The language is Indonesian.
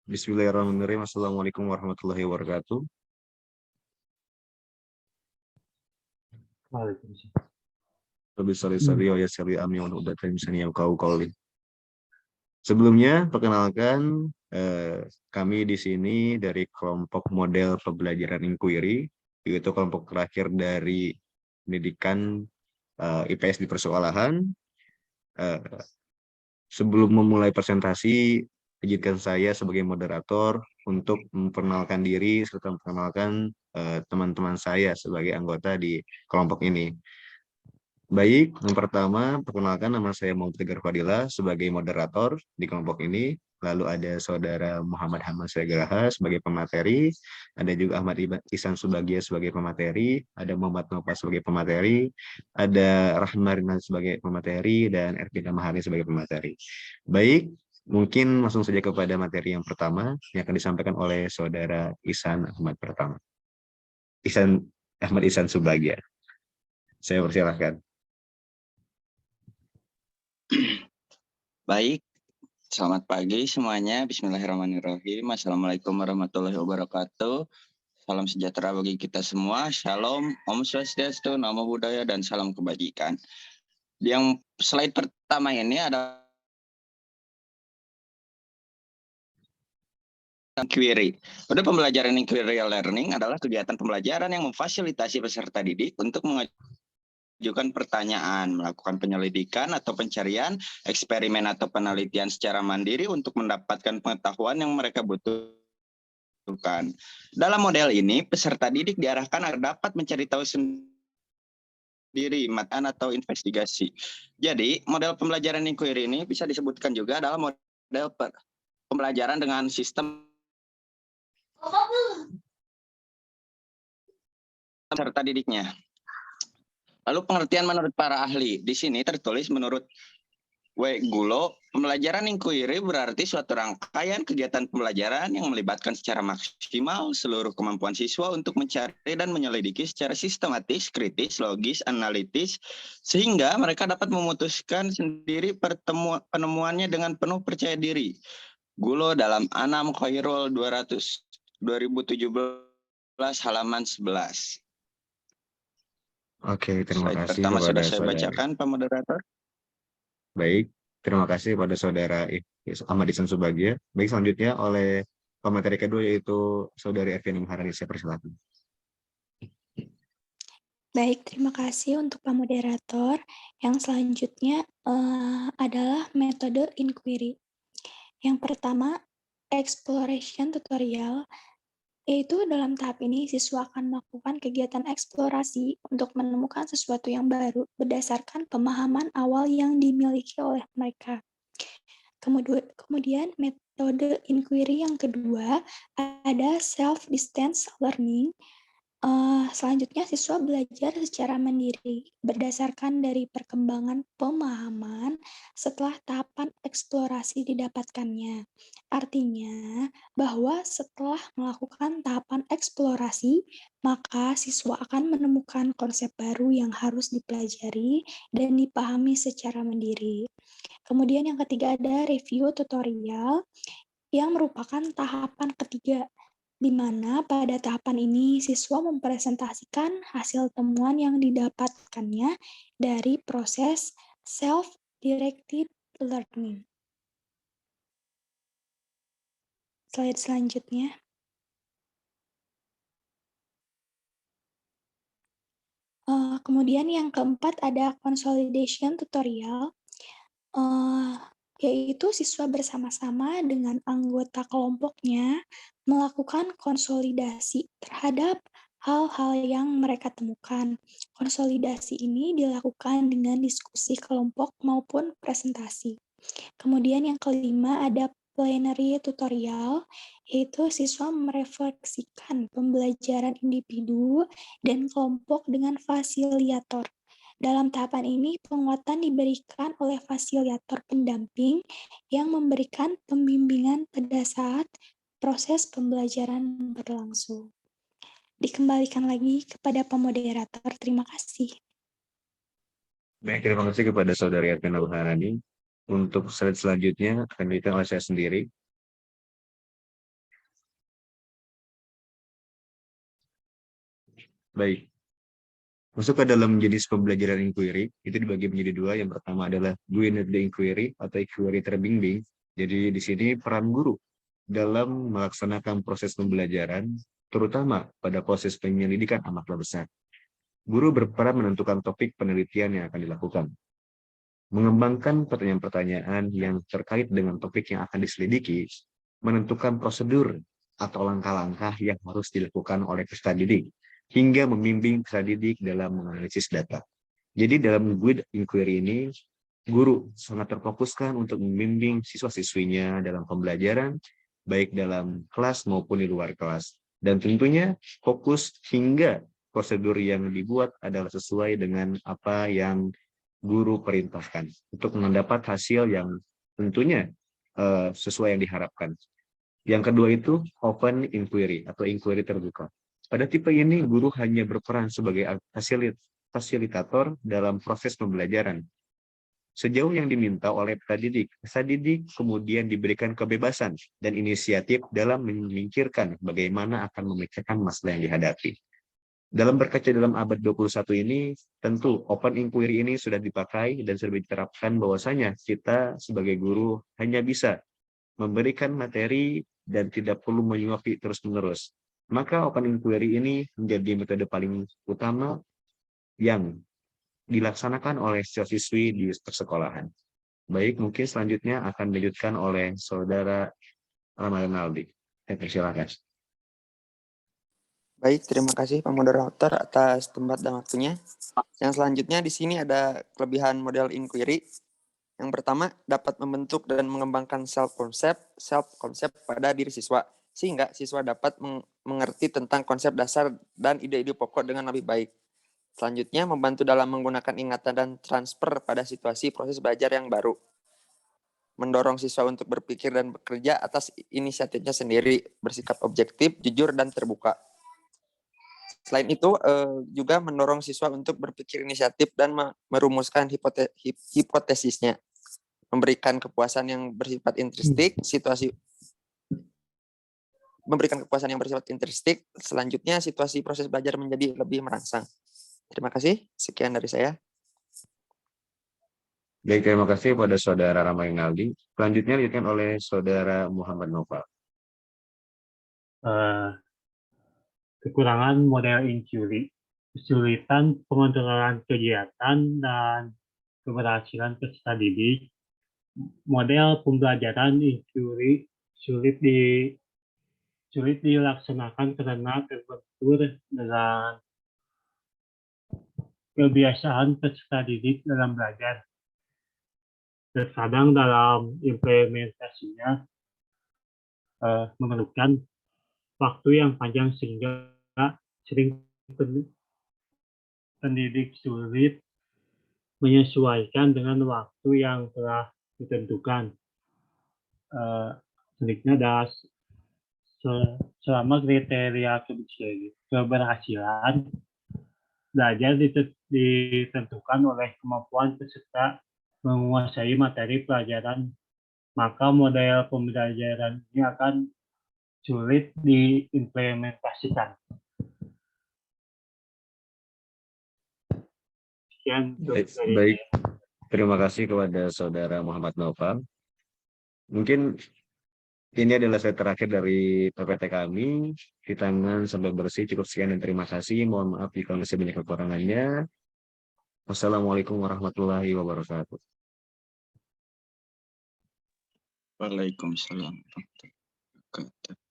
Bismillahirrahmanirrahim. Assalamualaikum warahmatullahi wabarakatuh. Waalaikumsalam. Rabbi sholli salli wa yassir amri wa udat lisani yafqahu qawli. Sebelumnya, perkenalkan kami di sini dari kelompok model pembelajaran inquiry, yaitu kelompok terakhir dari pendidikan IPS di persekolahan. Sebelum memulai presentasi, izinkan saya sebagai moderator untuk memperkenalkan diri serta memperkenalkan teman-teman saya sebagai anggota di kelompok ini. Baik, yang pertama, perkenalkan nama saya Muhammad Tegar Fadila sebagai moderator di kelompok ini. Lalu ada saudara Muhammad Hamad Segraha sebagai pemateri, ada juga Ahmad Ihsan Subagia sebagai pemateri, ada Muhammad Nova sebagai pemateri, ada Rahmarina sebagai pemateri, dan Ervina Mahari sebagai pemateri. Baik, mungkin langsung saja kepada materi yang pertama yang akan disampaikan oleh saudara Ihsan Ahmad pertama. Ahmad Ihsan Subagia. Saya persilahkan. Baik, selamat pagi semuanya. Bismillahirrahmanirrahim. Assalamualaikum warahmatullahi wabarakatuh. Salam sejahtera bagi kita semua. Shalom, Om Swastiastu, Namo Buddhaya, dan salam kebajikan. Yang slide pertama ini ada inquiry. Pada pembelajaran inquiry learning adalah kegiatan pembelajaran yang memfasilitasi peserta didik untuk mengajukan pertanyaan, melakukan penyelidikan atau pencarian, eksperimen atau penelitian secara mandiri untuk mendapatkan pengetahuan yang mereka butuhkan. Dalam model ini, peserta didik diarahkan agar dapat mencari tahu sendiri matan atau investigasi. Jadi, model pembelajaran inquiry ini bisa disebutkan juga adalah model pembelajaran dengan sistem peserta didiknya. Lalu pengertian menurut para ahli. Di sini tertulis menurut W. Gulo, pembelajaran inquiry berarti suatu rangkaian kegiatan pembelajaran yang melibatkan secara maksimal seluruh kemampuan siswa untuk mencari dan menyelidiki secara sistematis, kritis, logis, analitis, sehingga mereka dapat memutuskan sendiri penemuannya dengan penuh percaya diri. Gulo dalam Anam Khairul 2017 halaman 11. Oke, terima Slide kasih pertama kepada sudah saya saudara. bacakan, Pak Moderator. Baik, terima kasih kepada saudara Ahmad Ihsan Subagia. Baik, selanjutnya oleh pemateri kedua yaitu saudari Ervina Maharani. Saya persilakan. Baik, terima kasih untuk Pak Moderator. Yang selanjutnya adalah metode inquiry. Yang pertama, exploration tutorial, yaitu dalam tahap ini siswa akan melakukan kegiatan eksplorasi untuk menemukan sesuatu yang baru berdasarkan pemahaman awal yang dimiliki oleh mereka. Kemudian metode inquiry yang kedua ada self-distance learning. Selanjutnya siswa belajar secara mandiri berdasarkan dari perkembangan pemahaman setelah tahapan eksplorasi didapatkannya. Artinya bahwa setelah melakukan tahapan eksplorasi, maka siswa akan menemukan konsep baru yang harus dipelajari dan dipahami secara mandiri. Kemudian yang ketiga ada review tutorial yang merupakan tahapan ketiga, di mana pada tahapan ini siswa mempresentasikan hasil temuan yang didapatkannya dari proses self-directed learning. Slide selanjutnya. Kemudian yang keempat ada consolidation tutorial, yaitu siswa bersama-sama dengan anggota kelompoknya melakukan konsolidasi terhadap hal-hal yang mereka temukan. Konsolidasi ini dilakukan dengan diskusi kelompok maupun presentasi. Kemudian yang kelima ada plenary tutorial, yaitu siswa merefleksikan pembelajaran individu dan kelompok dengan fasilitator. Dalam tahapan ini, penguatan diberikan oleh fasilitator pendamping yang memberikan pembimbingan pada saat proses pembelajaran berlangsung. Dikembalikan lagi kepada pemoderator. Terima kasih. Baik, terima kasih kepada saudari Ervina Maharani. Untuk slide selanjutnya akan diberikan oleh saya sendiri. Baik. Masuk ke dalam jenis pembelajaran inquiry, itu dibagi menjadi dua. Yang pertama adalah guided inquiry atau inquiry terbimbing. Jadi di sini peran guru dalam melaksanakan proses pembelajaran, terutama pada proses penyelidikan amatlah besar. Guru berperan menentukan topik penelitian yang akan dilakukan, mengembangkan pertanyaan-pertanyaan yang terkait dengan topik yang akan diselidiki, menentukan prosedur atau langkah-langkah yang harus dilakukan oleh peserta didik, hingga membimbing peserta didik dalam menganalisis data. Jadi dalam guide inquiry ini, guru sangat terfokuskan untuk membimbing siswa-siswinya dalam pembelajaran, baik dalam kelas maupun di luar kelas. Dan tentunya fokus hingga prosedur yang dibuat adalah sesuai dengan apa yang guru perintahkan untuk mendapat hasil yang tentunya sesuai yang diharapkan. Yang kedua itu open inquiry atau inquiry terbuka. Pada tipe ini, guru hanya berperan sebagai fasilitator dalam proses pembelajaran. Sejauh yang diminta oleh peserta didik kemudian diberikan kebebasan dan inisiatif dalam memikirkan bagaimana akan memecahkan masalah yang dihadapi. Dalam berkaca dalam abad 21 ini, tentu open inquiry ini sudah dipakai dan sudah diterapkan bahwasanya kita sebagai guru hanya bisa memberikan materi dan tidak perlu menyuapi terus-menerus. Maka open inquiry ini menjadi metode paling utama yang dilaksanakan oleh siswa-siswi di persekolahan. Baik, mungkin selanjutnya akan dilanjutkan oleh Saudara Ramadhan. Silakan. Baik, terima kasih Pak Moderator atas tempat dan waktunya. Yang selanjutnya di sini ada kelebihan model inquiry. Yang pertama, dapat membentuk dan mengembangkan self-concept pada diri siswa, sehingga siswa dapat mengerti tentang konsep dasar dan ide-ide pokok dengan lebih baik. Selanjutnya, membantu dalam menggunakan ingatan dan transfer pada situasi proses belajar yang baru. Mendorong siswa untuk berpikir dan bekerja atas inisiatifnya sendiri, bersikap objektif, jujur, dan terbuka. Selain itu, juga mendorong siswa untuk berpikir inisiatif dan merumuskan hipotesisnya, memberikan kepuasan yang bersifat intrinsik, selanjutnya situasi proses belajar menjadi lebih merangsang. Terima kasih, sekian dari saya. Baik, terima kasih pada Saudara Ramayinaldi. Selanjutnya dilanjutkan oleh Saudara Muhammad Noval. Kekurangan model inquiry, kesulitan pengontrolan kegiatan dan keberhasilan peserta didik. Model pembelajaran inquiry sulit dilaksanakan karena terbentur dengan kebiasaan peserta didik dalam belajar. Terkadang dalam implementasinya memerlukan waktu yang panjang sehingga sering pendidik sulit menyesuaikan dengan waktu yang telah ditentukan. Selanjutnya ada selama kriteria keberhasilan belajar ditentukan oleh kemampuan peserta menguasai materi pelajaran, maka model pembelajaran ini akan sulit diimplementasikan. Sekian. Baik, terima kasih kepada Saudara Muhammad Noval. Mungkin ini adalah slide terakhir dari PPT kami. Di tangan sampai bersih, cukup sekian dan terima kasih. Mohon maaf jika masih banyak kekurangannya. Wassalamualaikum warahmatullahi wabarakatuh. Waalaikumsalam warahmatullahi wabarakatuh.